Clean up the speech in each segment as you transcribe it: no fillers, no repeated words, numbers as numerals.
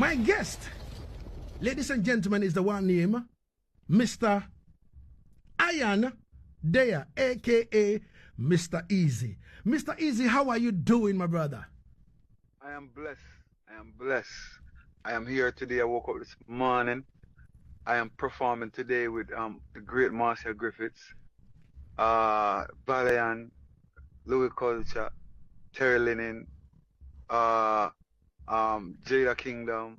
My guest, ladies and gentlemen, is the one named Mr. Ian Daya, aka Mr. Eazi. Mr. Eazi, how are you doing, my brother? I am blessed. I am blessed. I am here today. I woke up this morning. I am performing today with the great Marcia Griffiths, Balayan, Louis Culture, Terry Linen, Jada Kingdom,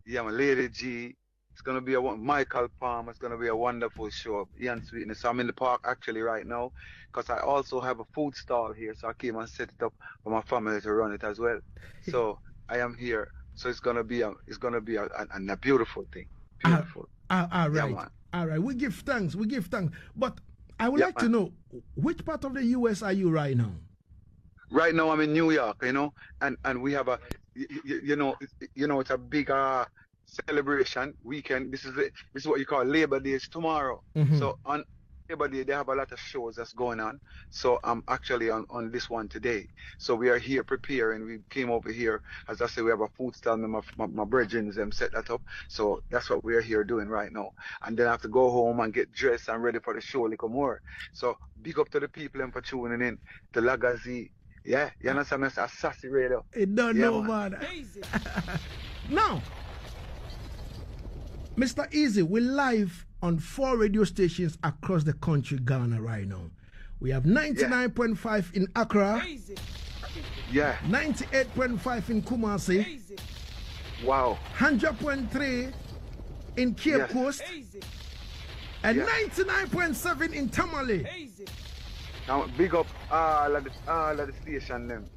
yeah, my Lady G. It's gonna be Michael Palm. It's gonna be a wonderful show. Ian Sweetness. So I'm in the park actually right now, because I also have a food stall here. So I came and set it up for my family to run it as well. So I am here. So it's gonna be a beautiful thing. Beautiful. All right. Yeah, all right. We give thanks. We give thanks. But I would like man. to know, which part of the US are you right now? Right now I'm in New York, and we have it's a big celebration weekend. This is what you call Labor Day. It's tomorrow. So on Labor Day they have a lot of shows that's going on. So I'm actually on this one today. So we are here preparing. We came over here, as I say, we have a food stall. My brethren set that up. So that's what we are here doing right now. And then I have to go home and get dressed and ready for the show a little more. So big up to the people and for tuning in to Lagazee. Yeah, you understand? That's Asaase radio. It don't know, man. Now, Mr. Eazi, we're live on 4 radio stations across the country, Ghana, right now. We have 99.5 in Accra. Yeah. 98.5 in Kumasi. Wow. 100.3 in Cape Coast. And 99.7 in Tamale. Now, big up all of the station them.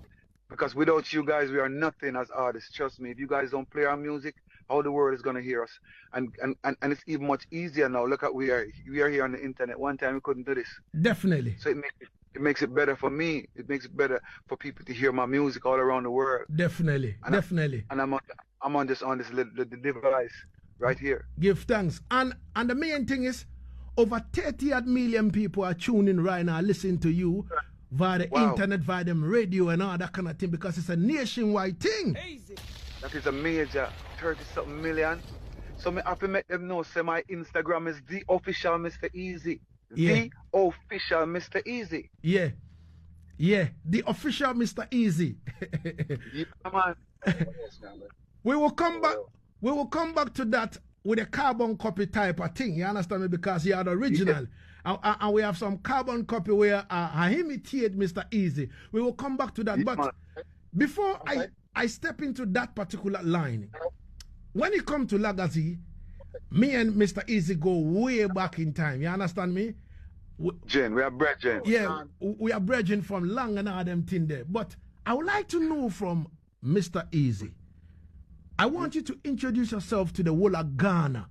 Because without you guys, we are nothing as artists. Trust me, if you guys don't play our music, how the world is gonna hear us? And it's even much easier now. Look at we are here on the internet. One time we couldn't do this. Definitely. So it makes it better for me. It makes it better for people to hear my music all around the world. Definitely. I'm on this little device right here. Give thanks. And the main thing is, over 30 million people are tuning right now, listening to you via the internet, via them radio and all that kind of thing, because it's a nationwide thing. That is a major 30-something million. So I have to make them know, say my Instagram is the official Mr. Eazi. The official Mr. Eazi. Yeah. Yeah, the official Mr. Eazi. Yeah, man. We will come back to that with a carbon copy type of thing, you understand me? Because you are the original. And we have some carbon copy where I imitate Mr. Eazi. We will come back to that. But before I step into that particular line, when it comes to Lagazee, me and Mr. Eazi go way back in time. You understand me? We are brethren. Yeah, we are brethren from long and all them thing there. But I would like to know from Mr. Eazi, I want you to introduce yourself to the whole of Ghana.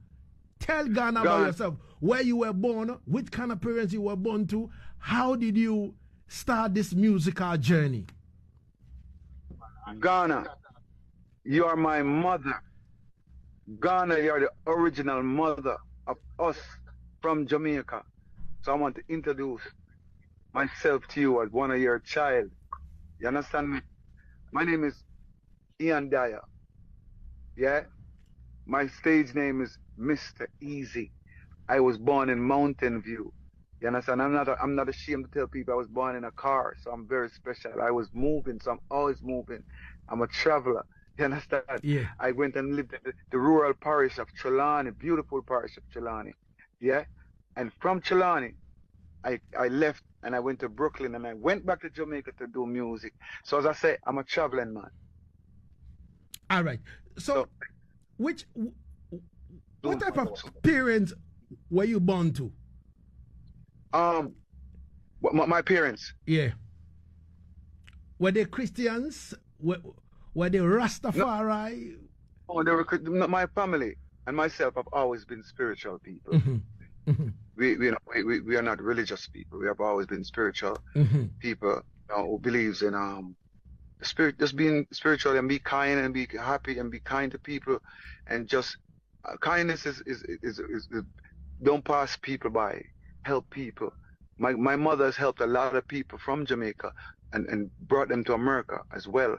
Tell Ghana about yourself, where you were born, which kind of parents you were born to, how did you start this musical journey? Ghana, you are my mother. Ghana, you are the original mother of us from Jamaica. So I want to introduce myself to you as one of your child. You understand me? My name is Ian Daya. Yeah, my stage name is Mr. Eazi. I was born in Mountain View. You understand? I'm not ashamed to tell people I was born in a car, so I'm very special. I was moving, so I'm always moving. I'm a traveler. You understand? Yeah. I went and lived in the rural parish of Trelawney, beautiful parish of Trelawney. Yeah, and from Trelawney, I left and I went to Brooklyn and I went back to Jamaica to do music. So as I say, I'm a traveling man. All right. So what type of parents were you born to? My parents. Yeah. Were they Christians? Were they Rastafari? No, they were. My family and myself have always been spiritual people. We are not religious people. We have always been spiritual people, who believes in the spirit, just being spiritual and be kind and be happy and be kind to people, and just kindness is don't pass people by, help people. My mother has helped a lot of people from Jamaica and brought them to America as well.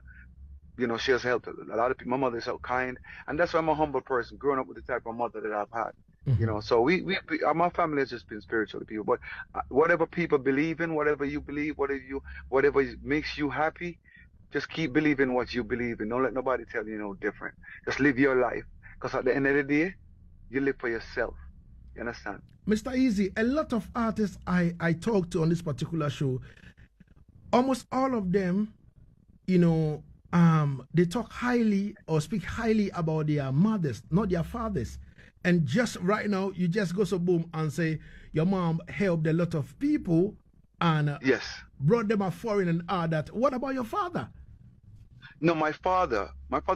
you know, she has helped a lot of people. My mother is so kind, and that's why I'm a humble person, growing up with the type of mother that I've had. You know, so my family has just been spiritual people. But whatever people believe in, whatever you believe, whatever makes you happy, just keep believing what you believe in. Don't let nobody tell you no different. Just live your life, because at the end of the day, you live for yourself. You understand? Mr. Eazi, a lot of artists I talked to on this particular show, almost all of them, you know, they talk highly or speak highly about their mothers, not their fathers. And just right now, you just go so boom and say your mom helped a lot of people and yes, brought them a foreign and all that. What about your father? No, my father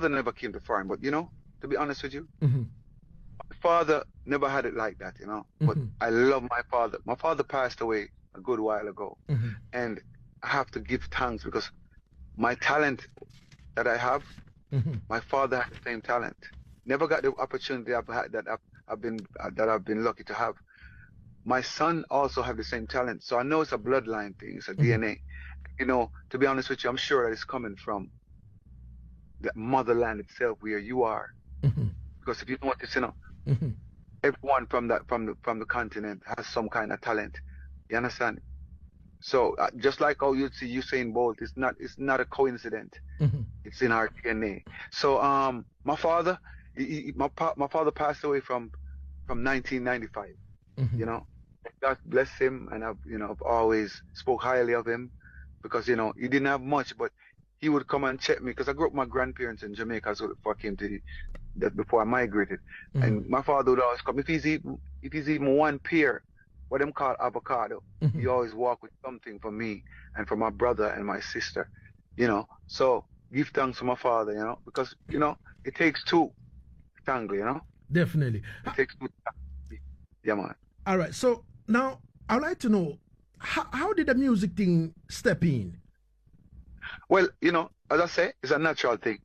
never came to foreign, but you know, to be honest with you, my father never had it like that, you know. But I love my father. My father passed away a good while ago, and I have to give thanks because my talent that I have, my father had the same talent. Never got the opportunity I've had that I've been lucky to have. My son also have the same talent, so I know it's a bloodline thing. It's a DNA. You know, to be honest with you, I'm sure that it's coming from the motherland itself, where you are. Because if you notice, you know, everyone from the continent has some kind of talent. You understand? So just like how you'd see Usain Bolt, it's not a coincidence. It's in our DNA. So my father. My father passed away from 1995. You know, God bless him, and I've always spoke highly of him because you know he didn't have much, but he would come and check me because I grew up with my grandparents in Jamaica, so before I came to before I migrated, and my father would always come if he's even one pear, what them call avocado, he always walk with something for me and for my brother and my sister, you know. So give thanks to my father, you know, because you know it takes two. Tangle, you know? Definitely. It takes two. Yeah, man. All right. So now I'd like to know how did the music thing step in? Well, you know, as I say, it's a natural thing.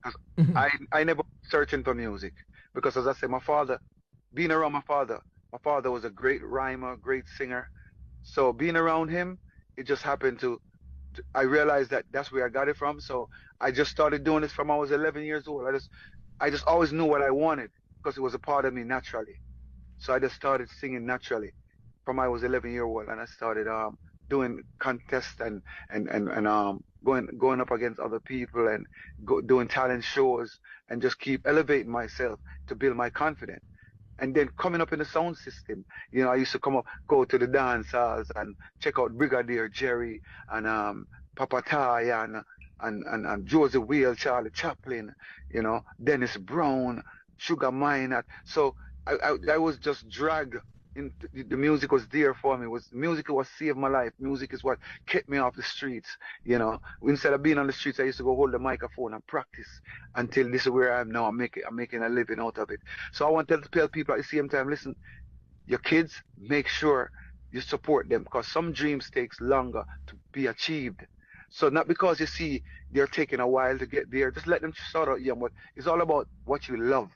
I never searching for music because, as I say, my father was a great rhymer, great singer. So being around him, it just happened to I realized that that's where I got it from. So I just started doing this from I was 11 years old. I just always knew what I wanted because it was a part of me naturally. So I just started singing naturally from I was 11 years old, and I started doing contests and going up against other people and doing talent shows and just keep elevating myself to build my confidence. And then coming up in the sound system, you know, I used to go to the dance halls and check out Brigadier Jerry and Papa Ty and Joseph Wheel, Charlie Chaplin, you know, Dennis Brown, Sugar Minott. So I was just dragged into the music was there for me. Music was saved my life. Music is what kept me off the streets, you know. Instead of being on the streets, I used to go hold the microphone and practice until this is where I am now. I'm making a living out of it. So I want to tell people at the same time, listen, your kids, make sure you support them because some dreams takes longer to be achieved. So not because you see they're taking a while to get there, just let them start out young. But it's all about what you love.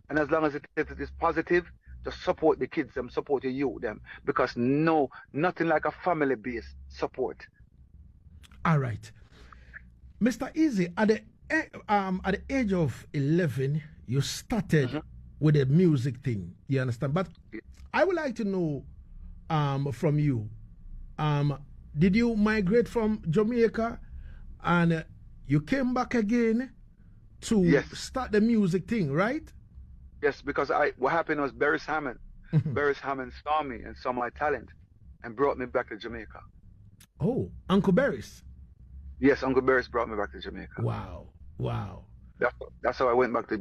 And as long as it is positive, just support the kids, support the youth, because nothing like a family-based support. All right. Mr. Eazi, at the age of 11, you started with the music thing, you understand? But I would like to know from you, did you migrate from Jamaica and you came back again to start the music thing, right? Yes, because what happened was Beres Hammond saw me and saw my talent and brought me back to Jamaica. Oh, Uncle Beres. Yes, Uncle Beres brought me back to Jamaica. Wow. That's how I went back to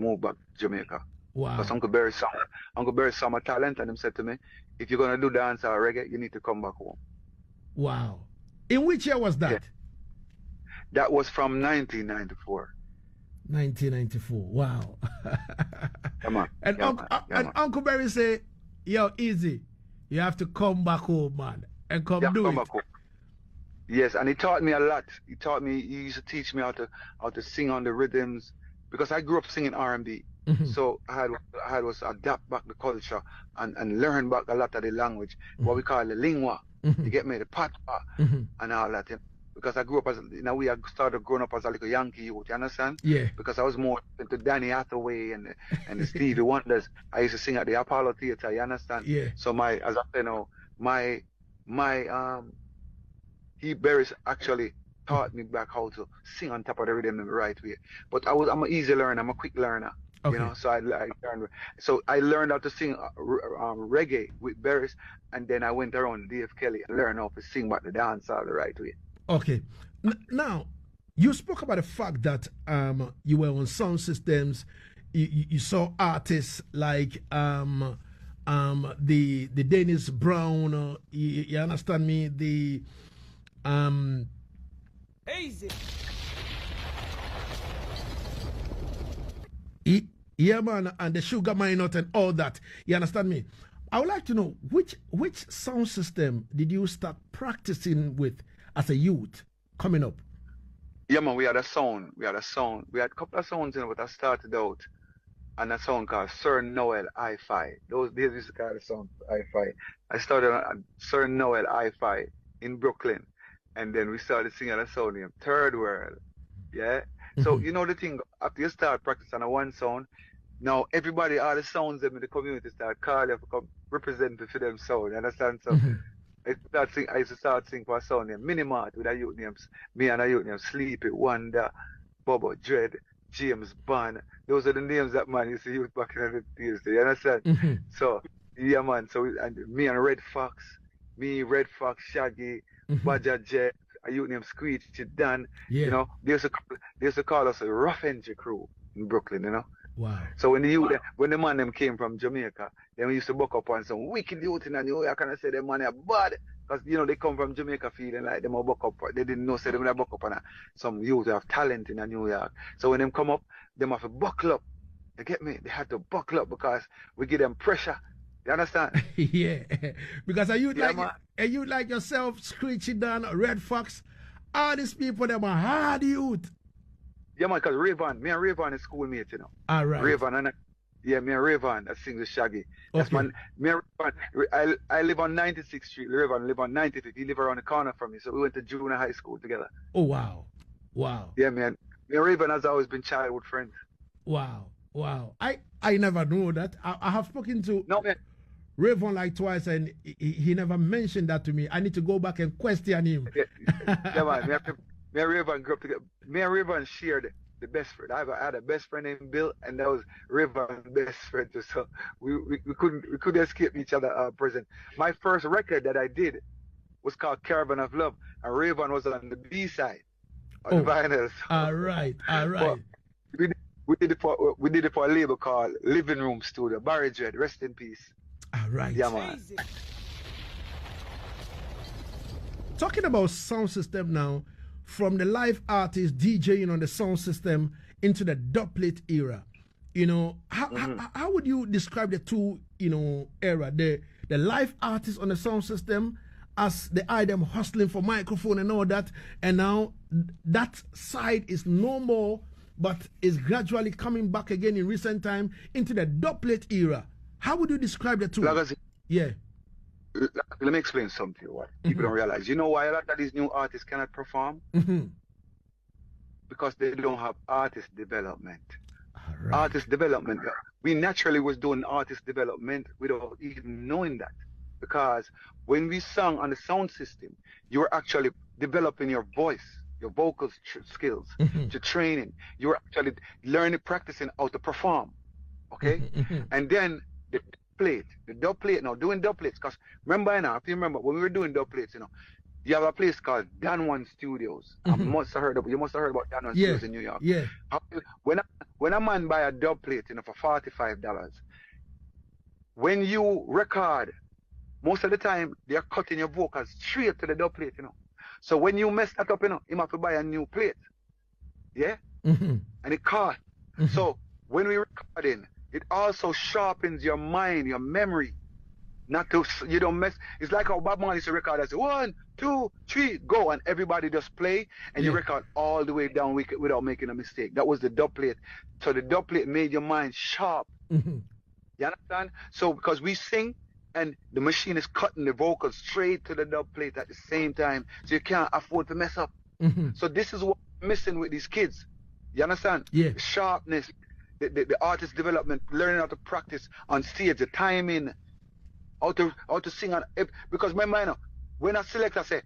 Jamaica. Wow. Because Uncle Beres saw my talent and he said to me, if you're gonna do dance or reggae, you need to come back home. Wow. In which year was that? Yeah. That was from 1994. 1994. Wow. Come on. And Uncle Barry said, yo, Eazi, you have to come back home, man, and come do it. Yes, and he taught me a lot. He used to teach me how to sing on the rhythms because I grew up singing R&B. So I had was adapt back the culture and learn back a lot of the language, what we call the lingua. You get me, the patwa and all that. because I grew up as, in a way, I started growing up as a little Yankee youth, you understand? Yeah. Because I was more into Danny Hathaway and the Stevie Wonders. I used to sing at the Apollo Theater, you understand? Yeah. So as I say now, he Barris actually taught me back how to sing on top of the rhythm in the right way. But I'm an easy learner, I'm a quick learner. Okay. You know, so I learned. So I learned how to sing reggae with Barris, and then I went around Dave Kelly and learned how to sing back the dance all the right way. Okay. Now, you spoke about the fact that you were on sound systems. You saw artists like the Dennis Brown. You understand me? The Eazi. Yeah, man, and the Sugar Minot and all that. You understand me? I would like to know which sound system did you start practicing with as a youth coming up? Yeah, man, we had a sound. We had a couple of sounds in it, but I started out on a sound called Sir Noel Hi-Fi. Those days we used to call the sound Hi-Fi. I started on Sir Noel Hi-Fi in Brooklyn, and then we started singing a sound named Third World. Yeah. So you know the thing, after you start practicing on one sound, now everybody, all the sounds them in the community start calling for come represent for them sound. You understand? So I used to start singing for a sound named Minimart with a youth names, me and a youth named Sleepy, Wonder, Bobo, Dread, James Bond. Those are the names that man used to use back in the days. You understand? So yeah, man. So me and Red Fox, Shaggy, Badger Jet, a youth named Screech, Dan. Yeah. You know, they used to call us a rough entry crew in Brooklyn. You know. Wow. So when the man them came from Jamaica, then we used to buck up on some wicked youth in New York, and I say them man are bad, because you know they come from Jamaica feeling like them a buck up. They didn't know say them a buck up on some youth who have talent in New York. So when them come up, them have to buckle up. You get me? They had to buckle up because we give them pressure. You understand? Yeah. Because a youth like yourself, Screechy Dan, Red Fox, all these people them are hard youth. Yeah, man, because me and Rayvon is schoolmates, you know. All right. Rayvon, me and Rayvon, that sings with Shaggy. That's Okay. me and Rayvon, I live on 96th Street. Rayvon live on 95th. He live around the corner from me. So we went to junior high school together. Oh, wow. Wow. Yeah, man. Me and Rayvon has always been childhood friends. Wow. Wow. I never knew that. I have spoken to Rayvon like twice, and he never mentioned that to me. I need to go back and question him. Yeah, man. Me and Rayvon grew up together. Me and Rayvon shared the best friend. I had a best friend named Bill, and that was Rayvon's best friend too. So we couldn't escape each other present. My first record that I did was called Caravan of Love, and Rayvon was on the B side on the vinyl. So, all right. We did it for a label called Living Room Studio. Barry Dread, rest in peace. All right. Yeah, man. Talking about sound system now, from the live artist DJing on the sound system into the dubplate era, you know, how would you describe the two, you know, era? The live artist on the sound system as the item hustling for microphone and all that, and now that side is no more, but is gradually coming back again in recent time into the dubplate era. How would you describe the two? Lagazee. Yeah. Let me explain something what people don't realize. You know why a lot of these new artists cannot perform? Because they don't have artist development. Right. Artist development. We naturally was doing artist development without even knowing that. Because when we sung on the sound system, you were actually developing your voice, your vocal skills, your training. You were actually learning, practicing how to perform. Okay? And then the dub plate now, doing dub plates, because remember now, if you remember when we were doing dub plates, you know, you have a place called Dan One Studios. You must have heard about Dan One Studios in New York. Yeah. When a man buy a dub plate, you know, for $45, when you record, most of the time they're cutting your vocals straight to the dub plate, you know. So when you mess that up, you know, you have to buy a new plate. Yeah? And it costs. So when we recording, it also sharpens your mind, your memory. Not to, you don't mess. It's like how Bob Marley used to record. I say 1, 2, 3, go, and everybody just play, and you record all the way down without making a mistake. That was the dub plate. So the dub plate made your mind sharp. You understand? So because we sing, and the machine is cutting the vocals straight to the dub plate at the same time, so you can't afford to mess up. So this is what we're missing with these kids. You understand? Yeah. The sharpness, the artist development, learning how to practice on stage, the timing, how to sing on. Because my mind, when a selector say,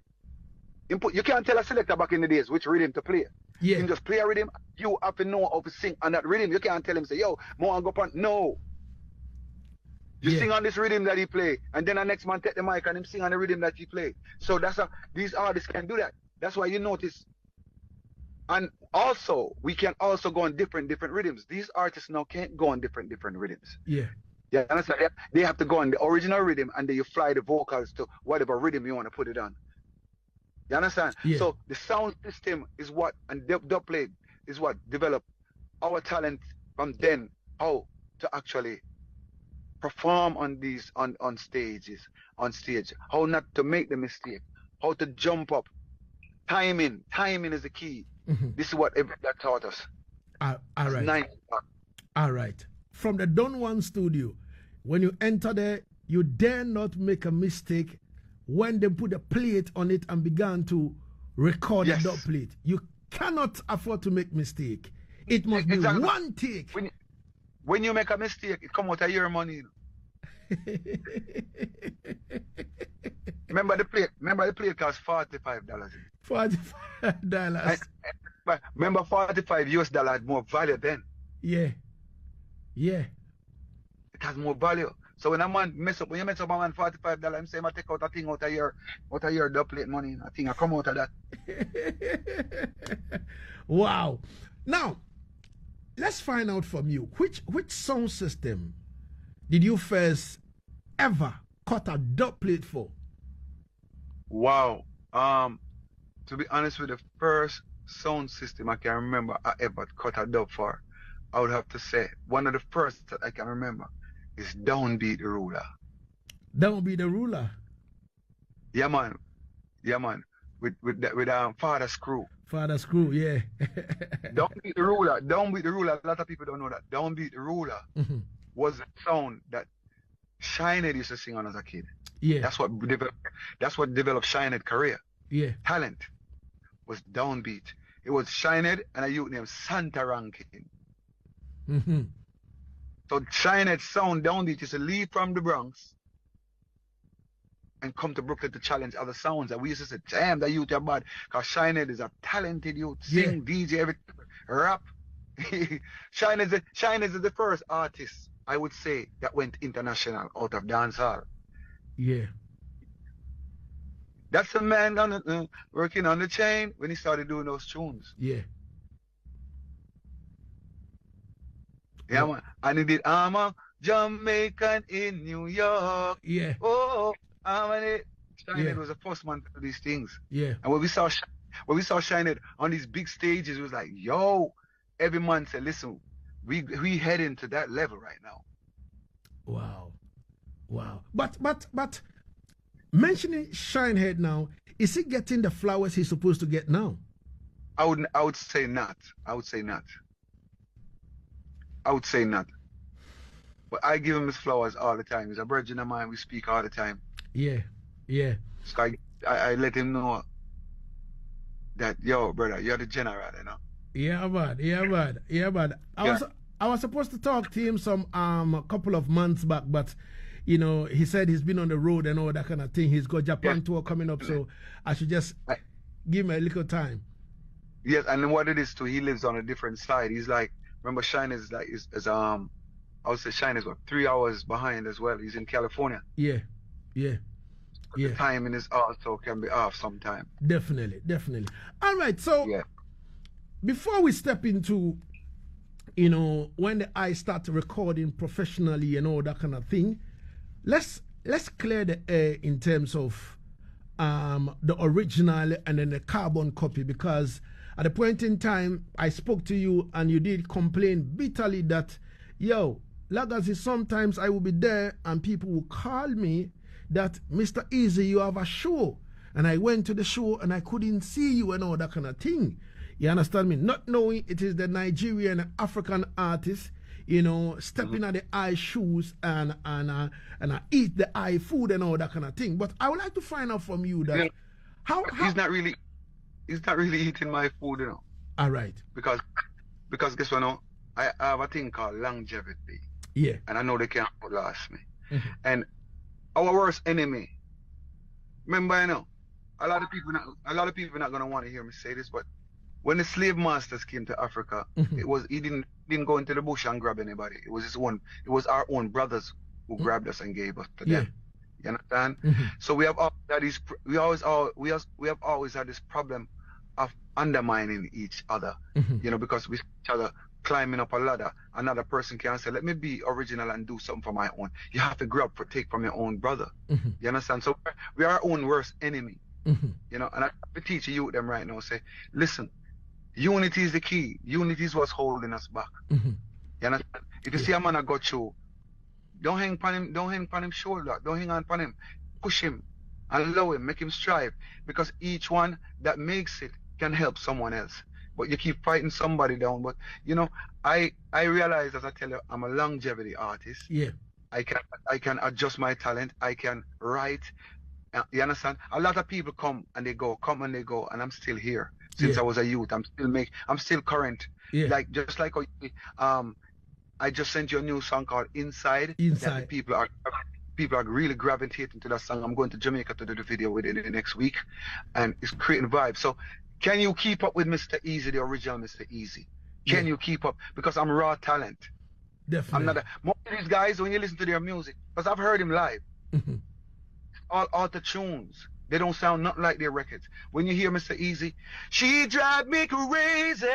you can't tell a selector back in the days which rhythm to play. Yeah. You can just play a rhythm. You have to know how to sing on that rhythm. You can't tell him, say, yo, more and go on. No. You sing on this rhythm that he play, and then the next man take the mic and him sing on the rhythm that he play. So that's how these artists can do that. That's why you notice. And also, we can also go on different rhythms. These artists now can't go on different rhythms. Yeah. Yeah, understand? They have to go on the original rhythm, and then you fly the vocals to whatever rhythm you want to put it on. You understand? Yeah. So the sound system is what, and dub plate is what developed our talent from then, how to actually perform on these on stage, how not to make the mistake, how to jump up. Timing is the key. This is what that taught us. All right. All right. From the Don Juan studio, when you enter there, you dare not make a mistake. When they put a plate on it and began to record the dub plate, you cannot afford to make mistake. It must be one take. When you make a mistake, it come out of your money. Remember the plate cost $45. $45. Remember $45 had more value then. Yeah. Yeah. It has more value. So when a man mess up a man $45, I'm saying I take out a thing out of your dub plate money. I think I come out of that. Wow. Now, let's find out from you, which sound system did you first ever cut a dub plate for? Wow. To be honest, with the first sound system I can remember I ever cut a dub for, I would have to say one of the first that I can remember is Downbeat the Ruler. Downbeat the Ruler? Yeah, man. With Father Screw. Father Screw, yeah. Downbeat the Ruler. A lot of people don't know that. Downbeat the Ruler was a sound that Shinehead used to sing on as a kid. Yeah. That's what developed Shinehead's career. Yeah. Talent was Downbeat. It was Shinehead and a youth named Santa Rankin. So Shinehead's sound Downbeat used to leave from the Bronx and come to Brooklyn to challenge other sounds. And we used to say, damn, that youth are bad. Because Shinehead is a talented youth. Sing, DJ, everything. Rap. Shinehead is the first artist, I would say, that went international out of dancehall. Yeah. That's the man working on the chain when he started doing those tunes. Yeah. Yeah, man. And he did I'm a Jamaican in New York. Yeah. Oh, Shinehead was the first man to do these things. Yeah. And when we saw Shinehead on these big stages, it was like, yo, every man said, listen, we heading to that level right now. Wow. But mentioning Shinehead now, is he getting the flowers he's supposed to get now? I would say not. But I give him his flowers all the time. He's a virgin of mine. We speak all the time. Yeah. So I let him know that, yo, brother, you're the general, you know. Yeah, man. I was supposed to talk to him a couple of months back, but you know, he said he's been on the road and all that kind of thing. He's got Japan tour coming up, so I should just give him a little time. Yes, and what it is too, he lives on a different side. He's like, remember, Shine is like I would say Shine is 3 hours behind as well. He's in California. Yeah. The timing is also can be off sometime. Definitely. All right, so before we step into, you know, when I start recording professionally and all that kind of thing, let's clear the air in terms of the original and then the carbon copy, because at a point in time I spoke to you and you did complain bitterly that, yo, Lagazee, sometimes I will be there and people will call me that, Mr. Eazi, you have a show, and I went to the show and I couldn't see you and all that kind of thing. You understand me? Not knowing it is the Nigerian and African artist, you know, stepping at the eye shoes and eat the eye food and all that kind of thing. But I would like to find out from you that how he's not really eating my food, you know. All right. Because guess what, no? I have a thing called longevity. Yeah. And I know they can't outlast me. And our worst enemy, remember, you know, a lot of people not gonna want to hear me say this, but when the slave masters came to Africa, he didn't go into the bush and grab anybody. It was our own brothers who grabbed us and gave us to them. You understand? So we have always had this problem of undermining each other. You know, because we see each other climbing up a ladder, another person can say, let me be original and do something for my own. You have to take from your own brother. You understand? So we are our own worst enemy. You know, and I teach you them right now, say, listen, unity is the key. Unity is what's holding us back. You understand? If you see a man that got you, don't hang on him shoulder, don't hang on him, push him and allow him, make him strive, because each one that makes it can help someone else. But you keep fighting somebody down. But you know, I realize, as I tell you, I'm a longevity artist. Yeah. I can adjust my talent. I can write. You understand? A lot of people come and they go, and I'm still here. Since I was a youth, I'm still current. Yeah. Like just like I just sent you a new song called Inside. That people are really gravitating to that song. I'm going to Jamaica to do the video with it in the next week, and it's creating vibes. So can you keep up with Mr. Eazi, the original Mr. Eazi? Can you keep up? Because I'm raw talent. Definitely. I'm not most of these guys, when you listen to their music, because I've heard him live, all auto tunes. They don't sound nothing like their records. When you hear Mr. Eazi, she drive me crazy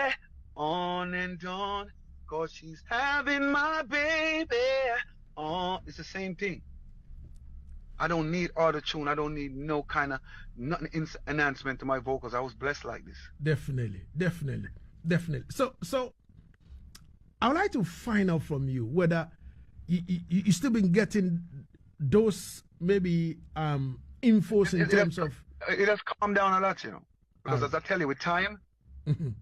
on and on, cause she's having my baby. Oh, it's the same thing. I don't need auto-tune. I don't need no kind of enhancement to my vocals. I was blessed like this. Definitely. So I would like to find out from you whether you still been getting those maybe infos in terms of... It has calmed down a lot, you know. Because as I tell you, with time,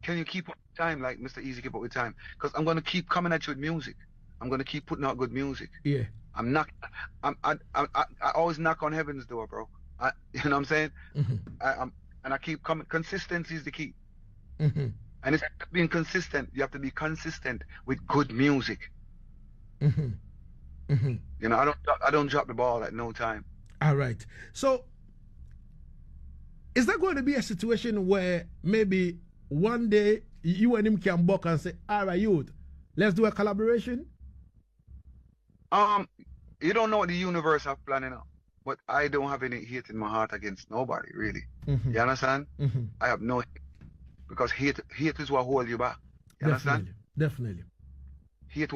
can you keep up with time like Mr. Eazi keep up with time? Because I'm going to keep coming at you with music. I'm going to keep putting out good music. Yeah. I always knock on heaven's door, bro. You know what I'm saying? And I keep coming. Consistency is the key. And it's being consistent. You have to be consistent with good music. You know, I don't drop the ball at no time. All right. So is there going to be a situation where maybe one day you and him can buck and say, all right, youth, let's do a collaboration? You don't know what the universe have planning on, but I don't have any hate in my heart against nobody, really. You understand? I have no hate, because hate is what holds you back. You understand? Definitely. Hate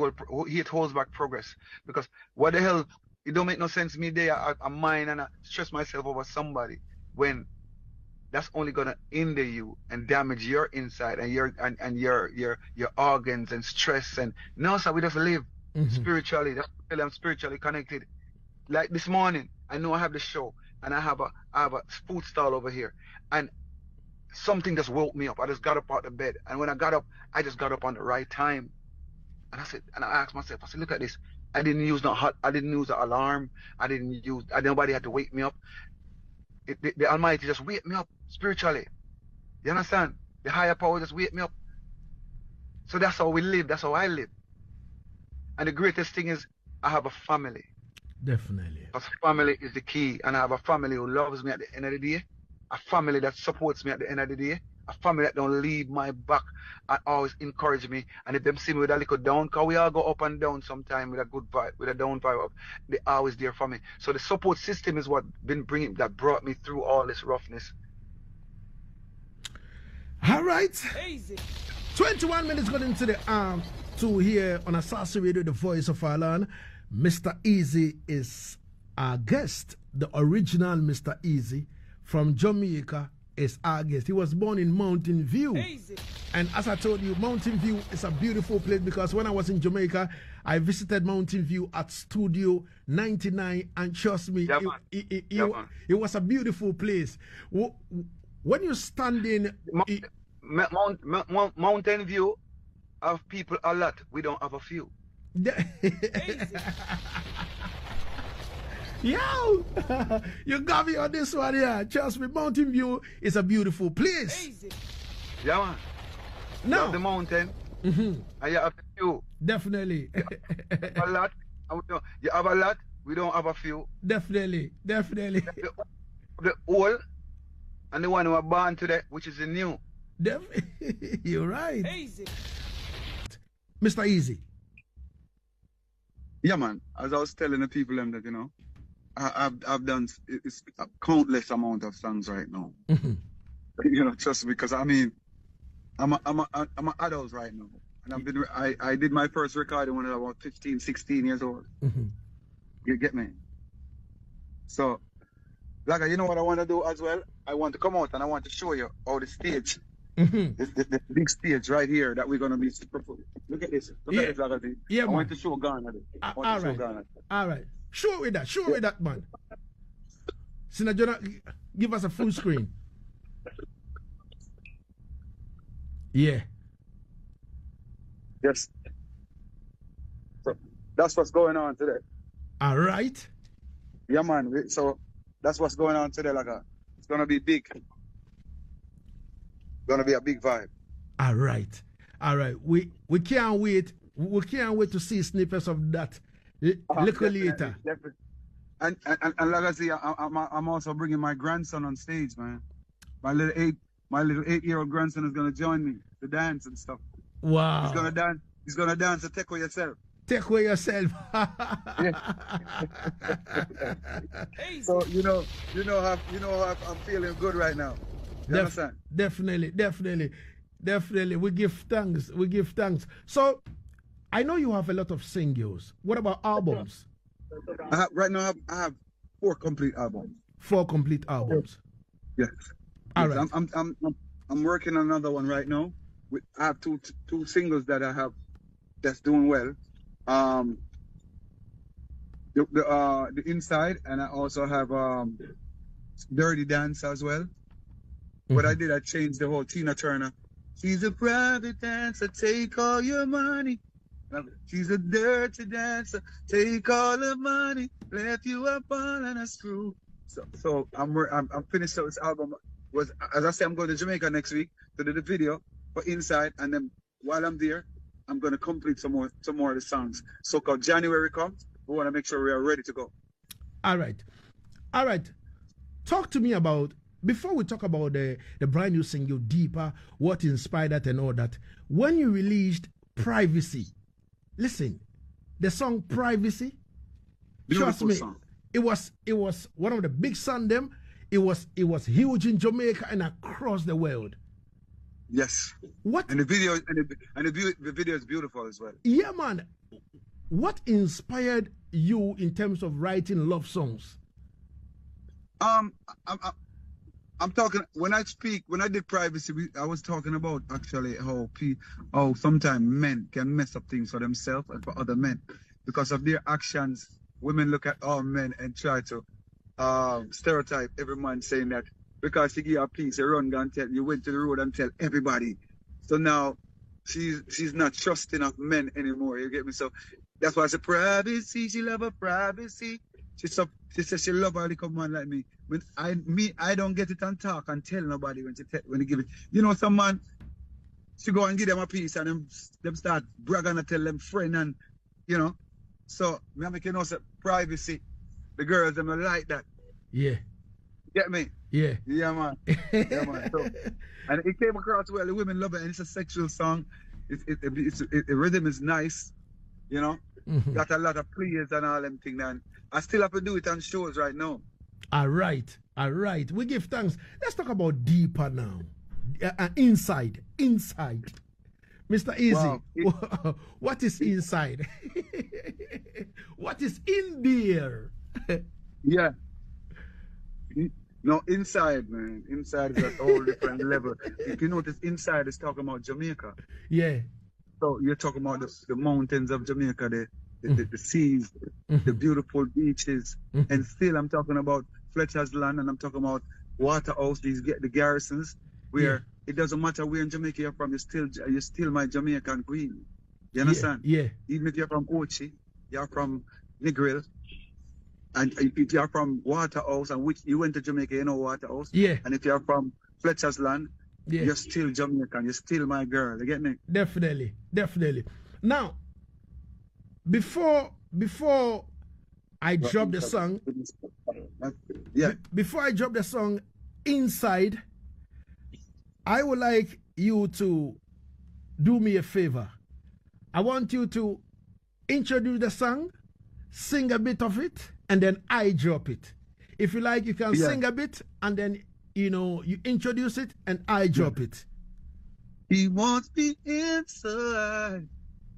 holds back progress, because what the hell, it don't make no sense me there, I mind and I stress myself over somebody when that's only gonna hinder you and damage your inside and your organs and stress. And no, sir, we just live spiritually. That's why I'm spiritually connected. Like this morning, I know I have the show and I have a food stall over here, and something just woke me up. I just got up out of bed, and when I got up, I just got up on the right time. And I asked myself, I said, look at this. I didn't use an alarm. Nobody had to wake me up. The Almighty just wake me up spiritually. You understand? The higher power just wake me up. So that's how we live. That's how I live. And the greatest thing is I have a family. Definitely. Because family is the key. And I have a family who loves me at the end of the day. A family that supports me at the end of the day. A family that don't leave my back and always encourage me. And if them see me with a little down, because we all go up and down sometime with a good vibe, with a down vibe, they always there for me. So the support system is what that brought me through all this roughness. All right. Easy. 21 minutes got into the to here on Asaase Radio, the voice of our land. Mr. Eazi is our guest. The original Mr. Eazi from Jamaica is our guest. He was born in Mountain View. Easy. And as I told you, Mountain View is a beautiful place, because when I was in Jamaica, I visited Mountain View at Studio 99, and trust me, it was a beautiful place. When you're standing... Mountain View have people a lot. We don't have a few. Yo, you got me on this one here. Trust me, Mountain View is a beautiful place. Easy. Yeah, man. No. You have the mountain. And you have the view. Definitely. You have a lot. You have a lot. We don't have a few. Definitely. Definitely. The old and the one who are born today, which is the new. You're right. Easy. Mr. Eazi. Yeah, man. As I was telling the people them that, you know, I've done it's a countless amount of songs right now. You know, trust me, because I mean, I'm an adult right now, and I did my first recording when I was about 15, 16 years old. You get me? So, like, you know what I want to do as well? I want to come out and I want to show you how the stage, the big stage right here that we're gonna be. Look at this. Look at this, Lagazee. Yeah, I man. want to show Ghana. All right. Show it with that. Show it with that, man. Sinajona, give us a full screen. Yeah. Yes. So that's what's going on today. All right. Yeah, man. So that's what's going on today. Like, it's gonna be big. Gonna be a big vibe. All right. All right. We can't wait. We can't wait to see snippets of that little later. Definitely. And Lagazee, I'm also bringing my grandson on stage, man. My little 8-year-old grandson is gonna join me to dance and stuff. Wow. He's gonna dance. He's gonna dance. So take away yourself. Take away yourself. So you know how I'm feeling good right now. You understand? Definitely. We give thanks. So I know you have a lot of singles. What about albums? Right now I have 4 complete albums. 4 complete albums. Yes. All right. I'm working on another one right now. I have two singles that I have that's doing well. The Inside, and I also have Dirty Dance as well. What I did, I changed the whole Tina Turner. She's a private dancer, take all your money. She's a dirty dancer, take all the money, left you up on a screw. So I'm finished this album. As I say, I'm going to Jamaica next week to do the video for Inside, and then while I'm there, I'm going to complete some more of the songs. So called January comes, we want to make sure we are ready to go. All right. Talk to me about, before we talk about the brand new single Deeper, what inspired that and all that. When you released Privacy, listen, the song Privacy, trust me, song. it was one of the big songs. Them, it was huge in Jamaica and across the world. Yes. What? And the video the video is beautiful as well. Yeah, man. What inspired you in terms of writing love songs? I'm talking, when I did Privacy, I was talking about actually how sometimes men can mess up things for themselves and for other men because of their actions. Women look at all men and try to stereotype every man, saying that because she give you a piece, you run and tell, you went to the road and tell everybody. So now she's not trusting of men anymore. You get me? So that's why I said privacy. She love her privacy. She says she love a little man like me. When I don't get it and talk and tell nobody when you give it. You know, some man, she go and give them a piece and them start bragging and tell them friend, and you know. So me make you know say privacy. The girls them don't like that. Yeah. Get me? Yeah. Yeah, man. Yeah, man. So, and it came across well. The women love it, and it's a sexual song. The rhythm is nice, you know. Got a lot of players and all them things, and I still have to do it on shows right now. All right. We give thanks. Let's talk about Deeper now. Inside. Mr. Eazi, wow. What is inside? What is in there? Yeah. No, Inside, man. Inside is at a whole different level. If you notice, Inside is talking about Jamaica. Yeah. So you're talking about the mountains of Jamaica, the seas, the beautiful beaches, and still I'm talking about Fletcher's Land, and I'm talking about Waterhouse, the garrisons, where it doesn't matter where in Jamaica you're from, you're still my Jamaican queen. You understand? Yeah. Even if you're from Ochi, you're from Negril, and if you're from Waterhouse, and which you went to Jamaica, you know Waterhouse. Yeah. And if you're from Fletcher's Land, Yeah. you're still Jamaican. You're still my girl. You get me? Definitely. Now, before I drop the song, before I drop the song Inside, I would like you to do me a favor. I want you to introduce the song, sing a bit of it, and then I drop it. If you like, you can sing a bit, and then, you introduce it, and I drop it. He wants me inside,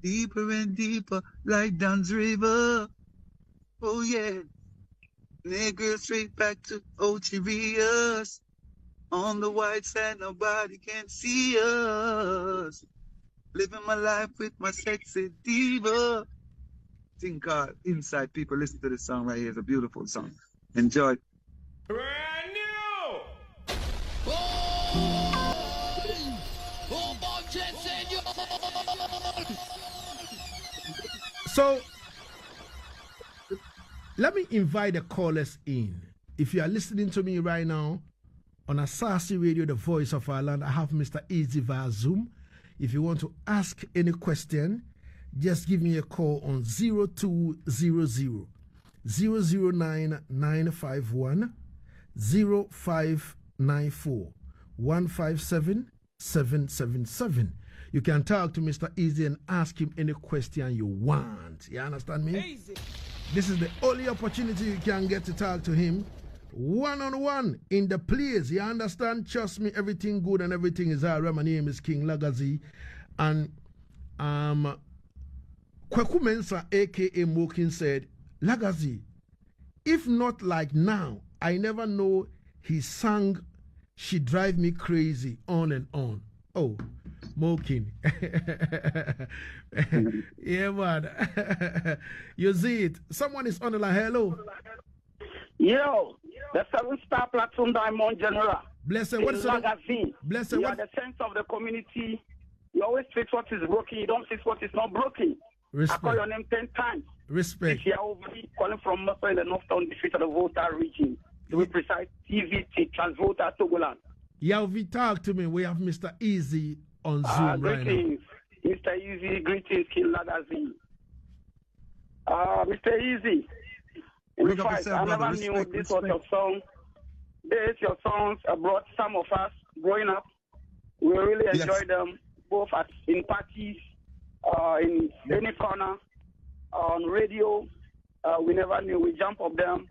deeper and deeper, like Dan's River. Oh, yeah. Nigga, straight back to Ocherias. On the white side, nobody can see us. Living my life with my sexy diva. Thing called Inside. People, listen to this song right here. It's a beautiful song. Enjoy. Brand new! So, let me invite the callers in. If you are listening to me right now on Asaase Radio, the voice of our land, I have Mr. Eazi via Zoom. If you want to ask any question, just give me a call on 0200 009 951 0594 157 777. You can talk to Mr. Eazi and ask him any question you want. You understand me? Easy. This is the only opportunity you can get to talk to him one-on-one in the place. You understand? Trust me, everything good and everything is all right. My name is King Lagazee. And Kwaku Mensah, a.k.a. Mokin, said, Lagazee, if not like now, I never know he sang She Drive Me Crazy on and on. Oh, Mokin. Yeah, man. You see it. Someone is on the line. Hello. Yo, the 7-star Platinum Diamond General. Blessed. What's the Lagazee? Blessed. You What? are the sense of the community. You always fix what is broken. You don't fix what is not broken. Respect. I call your name 10 times. Respect. If you are overly calling from Muscle in the Northtown district of the Volta region, to be precise, TVT, Transvolta, Togoland. Yeah, we talk to me. We have Mr. Eazi on Zoom right now. Greetings, Mr. Eazi. Greetings, King Lagazee. Mr. Eazi. In fact, I never knew this was your song. This, your songs brought some of us growing up. We really enjoyed them, both in parties, in any corner, on radio. We never knew. We jump up them.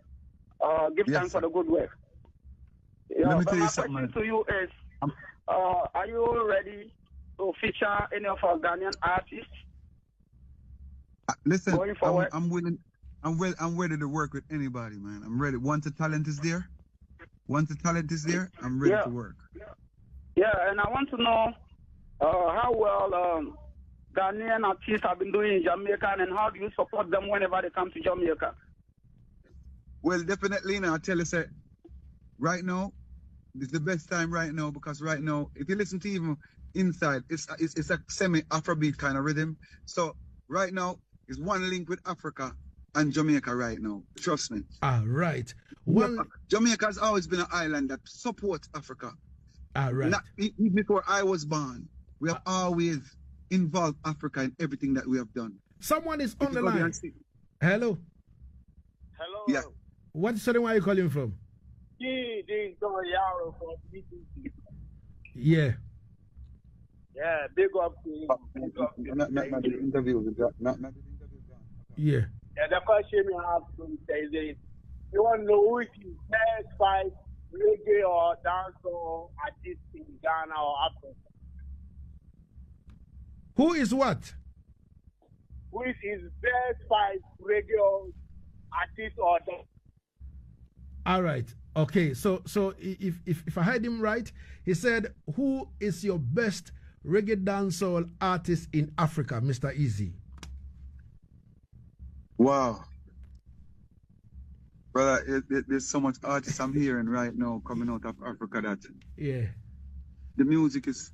Give thanks for the good work. Let me tell you my something. question to you is, are you ready to feature any of our Ghanaian artists? Listen, Going forward. I'm willing. I'm ready to work with anybody, man. I'm ready. Once the talent is there, I'm ready to work. Yeah, and I want to know how well Ghanaian artists have been doing in Jamaica, and how do you support them whenever they come to Jamaica? Well, definitely, I tell you, say, right now, it's the best time right now, because right now, if you listen to even Inside, it's a semi-Afrobeat kind of rhythm. So right now, it's one link with Africa and Jamaica right now. Trust me. All right. Jamaica has always been an island that supports Africa. All right. Even before I was born, we have always involved Africa in everything that we have done. Someone is on the line. Hello. Hello. Yeah. What's the where are you calling from? Yeah. Yeah, big up to you. Not the interview. Yeah. Yeah, the question you have to say is, you want to know who is the best 5 reggae or dancehall artists in Ghana or Africa? Who is what? Who is his best 5 reggae artists or dancehall? All right. Okay. So if I heard him right, he said, "Who is your best reggae dancehall artist in Africa, Mr. Eazi?" Wow. Brother, there's so much artists I'm hearing right now coming out of Africa that yeah, the music is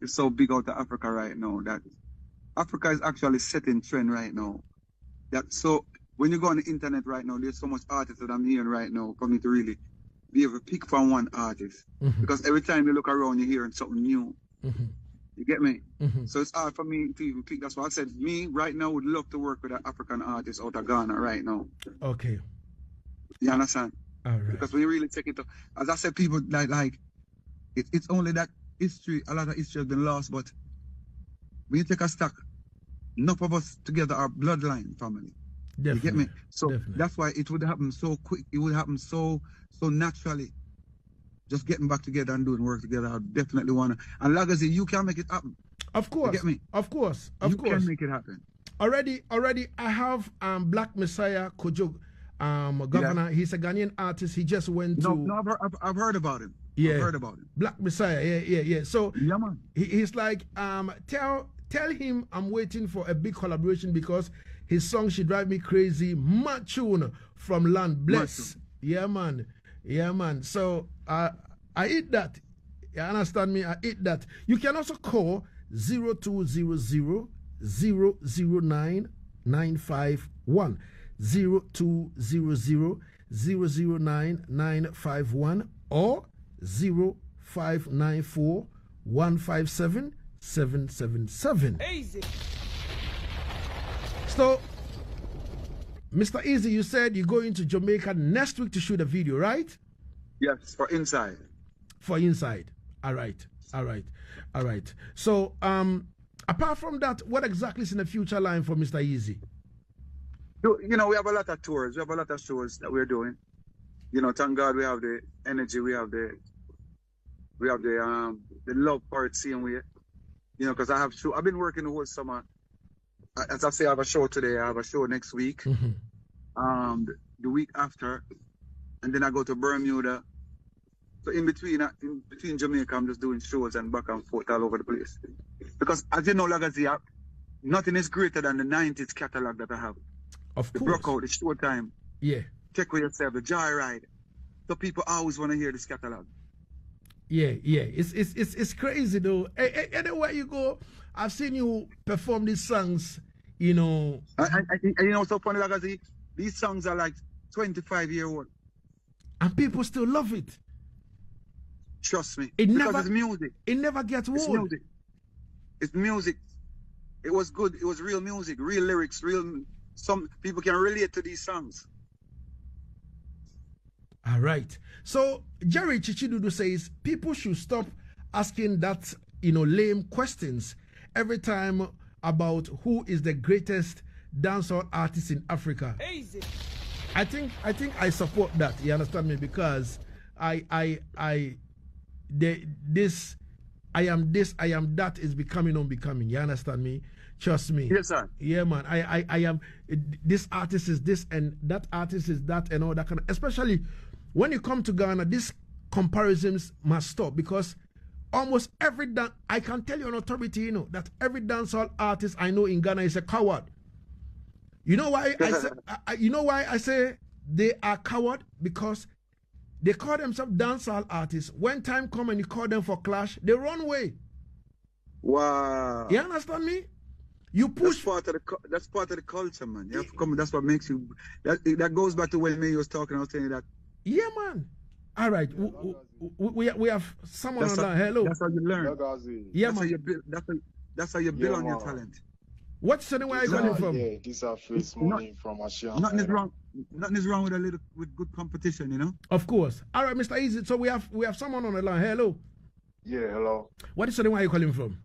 so big out of Africa right now that Africa is actually setting trend right now. So when you go on the internet right now, there's so much artists that I'm hearing right now for me to really be able to pick from one artist. Because every time you look around, you're hearing something new. You get me? So it's hard for me to even pick. That's why I said me right now would love to work with an African artist out of Ghana right now. Okay. You understand? All right. Because when you really take it, as I said, people like it's only that history. A lot of history has been lost, but when you take a stock, enough of us together are bloodline family. Definitely. You get me? So that's why it would happen so quick. It would happen so naturally. Just getting back together and doing work together. I definitely want to. And Lagazee, you can make it happen. Of course. You get me? Of course. You can make it happen. Already, I have Black Messiah Kojo, governor. Yeah. He's a Ghanaian artist. He just went to. No, I've heard about him. Yeah. I've heard about him. Black Messiah. Yeah. So yeah, man. He's like, tell him I'm waiting for a big collaboration because his song She Drive Me Crazy, Machune from Land Bless. Yeah, man. So I eat that. You understand me? I eat that. You can also call 0200 009 951. 0200 009 951 or 0594 157 777. Eazi. So, Mr. Eazi, you said you're going to Jamaica next week to shoot a video, right? Yes, for Inside. For Inside. All right. So, apart from that, what exactly is in the future line for Mr. Eazi? You know, we have a lot of tours. We have a lot of shows that we're doing. You know, thank God we have the energy. We have the love for it same way. You know, because I've been working the whole summer. As I say, I have a show today. I have a show next week. The week after, and then I go to Bermuda. So in between Jamaica, I'm just doing shows and back and forth all over the place. Because as you know, Lagazee, nothing is greater than the 90s catalog that I have. Of course. The Brockout, the Showtime. Yeah. Check with yourself, the Joyride. So people always want to hear this catalog. Yeah. It's crazy though. Anywhere you go, I've seen you perform these songs, you know. And you know what's so funny, Lagazee? These songs are like 25-year-old. And people still love it. Trust me. Because it's music. It never gets old. It's music. It's music. It was good. It was real music, real lyrics, some people can relate to these songs. All right. So Jerry Chichidudu says people should stop asking that, lame questions every time about who is the greatest dancehall artist in Africa. Eazi. I think I support that. You understand me? Because I am that is becoming unbecoming. You understand me? Trust me. Yes, sir. Yeah, man. I am. This artist is this and that artist is that and all that kind of. Especially when you come to Ghana, these comparisons must stop because almost every I can tell you on authority, that every dancehall artist I know in Ghana is a coward. You know why I say they are coward? Because they call themselves dancehall artists. When time come and you call them for clash, they run away. Wow. You understand me? You push. That's part of the culture, man. You have to come. That's what makes you. That goes back to when me was talking. I was saying that. Yeah, man. All right. We have someone on that. Hello. That's how you learn. Yeah, that's man. That's how you build on your talent. What's the name where you coming from? Yeah, this is Face Money from Asaase. Nothing is wrong with good competition, Of course. All right, Mr. Eazi. So we have someone on the line. Hello. Yeah, hello. What is the name where you calling from?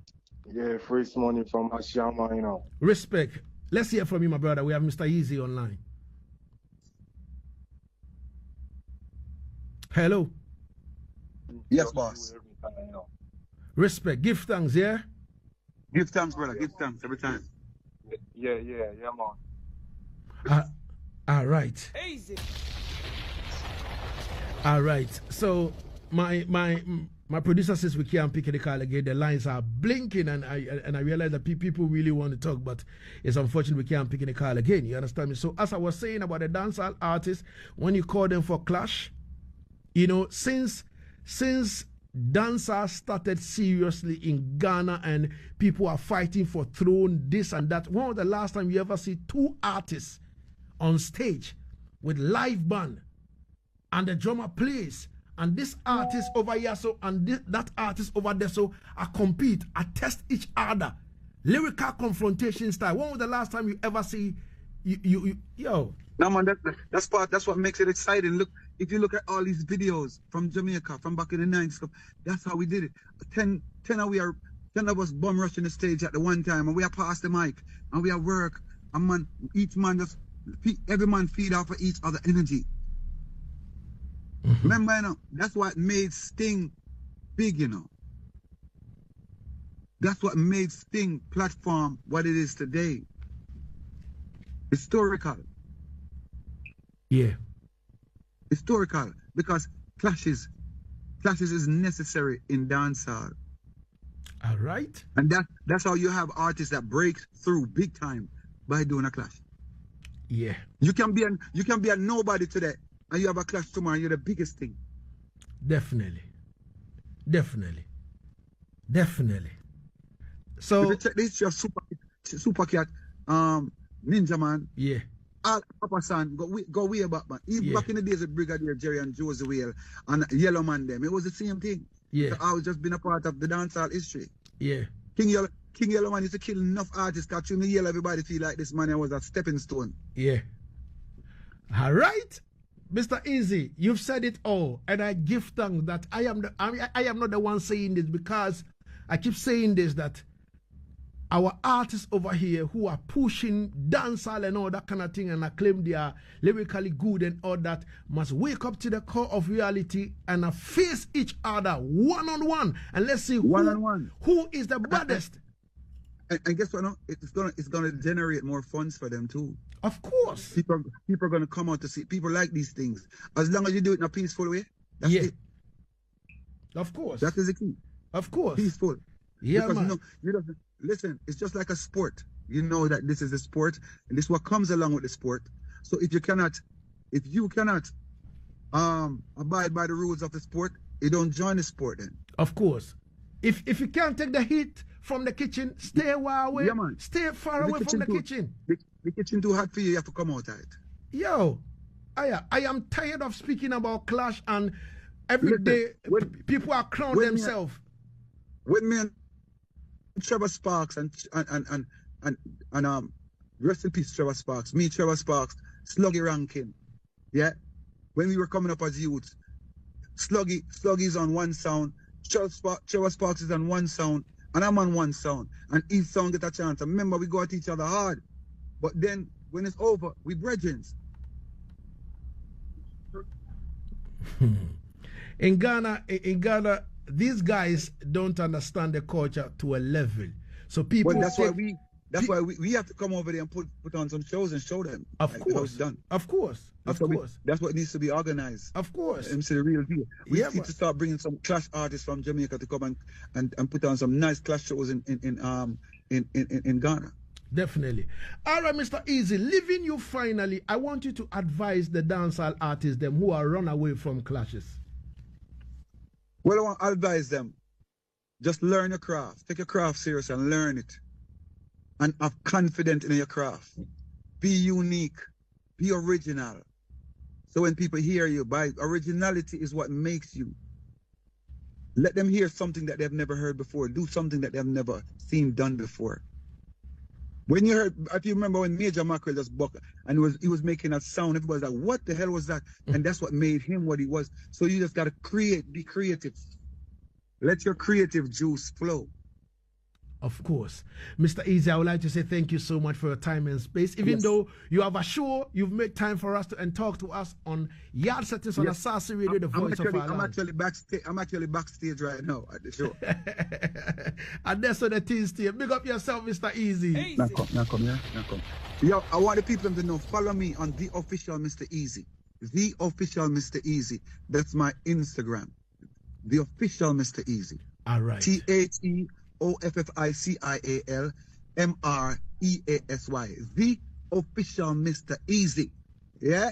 Yeah, Face Money from Asaase, Respect. Let's hear from you, my brother. We have Mr. Eazi online. Hello. Yes, boss. Respect. Give thanks, yeah? Give thanks, brother. Give thanks every time. Yeah, man. All right. Eazi. All right. So my producer says we can't pick the call again. The lines are blinking, and I realize that people really want to talk, but it's unfortunate we can't pick the call again. You understand me? So as I was saying about the dancehall artists, when you call them for clash, since dancehall started seriously in Ghana and people are fighting for throne, this and that. When was the last time you ever see two artists on stage with live band and the drummer plays and this artist over here so and that artist over there so are compete, are test each other, lyrical confrontation style? When was the last time you ever see yo? No man, that's what makes it exciting. Look, if you look at all these videos from Jamaica from back in the 90s, that's how we did it. 10 of us bum rushing the stage at the one time, and we are past the mic, and we are work, and man, every man feed off of each other energy. Remember, you know, that's what made Sting big, you know. That's what made Sting platform what it is today. Historical. Yeah. Historical, because clashes is necessary in dancehall. All right. And that's how you have artists that break through big time by doing a clash. Yeah. You can be a nobody today and you have a clash tomorrow and you're the biggest thing. Definitely. So if you check this, your super cat, Ninja Man. Yeah. All Papa San go way back, man. Even back in the days of Brigadier Jerry and Josie Whale and Yellow Man them, it was the same thing. Yeah. So I was just been a part of the dancehall history. Yeah. King Yellow Man used to kill enough artists that you yell everybody feel like this man was a stepping stone. Yeah. All right. Mr. Eazi, you've said it all, and I give thanks that I am not the one saying this, because I keep saying this, that our artists over here who are pushing dancehall and all that kind of thing and I claim they are lyrically good and all that must wake up to the core of reality and face each other one-on-one, and let's see who is the baddest. And guess what? No? It's gonna generate more funds for them too. Of course. People are gonna come out to see. People like these things. As long as you do it in a peaceful way, that's it. Of course. That is the key. Of course. Peaceful. Yeah, because man. Listen, it's just like a sport. You know that this is a sport, and this is what comes along with the sport. So if you cannot abide by the rules of the sport, you don't join the sport then. Of course. If you can't take the heat from the kitchen, stay away. Yeah, man. Stay far away from the kitchen. The kitchen too hot for you, you have to come out of it. Yo, I am tired of speaking about clash and every day people are crowning themselves. With me and Trevor Sparks and rest in peace Trevor Sparks. Me, Trevor Sparks, Sluggy Rankin. Yeah. When we were coming up as youths, Sluggy's on one sound, Trevor Sparks is on one sound, and I'm on one sound. And each sound get a chance. And remember, we go at each other hard. But then when it's over, we brethren. In Ghana, these guys don't understand the culture to a level. So people. Well, that's why we have to come over there and put on some shows and show them. Of course. How it's done. Of course. That's what needs to be organized. Of course. MC the real deal. We need to start bringing some clash artists from Jamaica to come and put on some nice clash shows in Ghana. Definitely. All right, Mr. Eazi, leaving you finally, I want you to advise the dancehall artists, them who are run away from clashes. Well, I want to advise them, just learn your craft. Take your craft serious and learn it. And have confidence in your craft. Be unique. Be original. So when people hear you, originality is what makes you. Let them hear something that they've never heard before. Do something that they've never seen done before. When you heard, if you remember when Major Mackerel just bucked and he was making a sound, everybody was like, what the hell was that? And that's what made him what he was. So you just got to be creative. Let your creative juice flow. Of course. Mr. Eazi, I would like to say thank you so much for your time and space. Even though you have a show, you've made time for us and talk to us on Yaad Settingz on Asaase Radio, the voice of our land. I'm actually backstage right now at the show. And that's on the team stay. Big up yourself, Mr. Eazi. Now come. Yo, I want the people to know, follow me on The Official Mr. Eazi. The Official Mr. Eazi. That's my Instagram. The Official Mr. Eazi. All right. TheOfficialMrEasy. The Official Mr. Eazi. Yeah?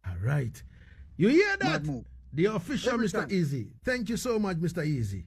All right. You hear that? The official Every Mr. time. Eazi. Thank you so much, Mr. Eazi.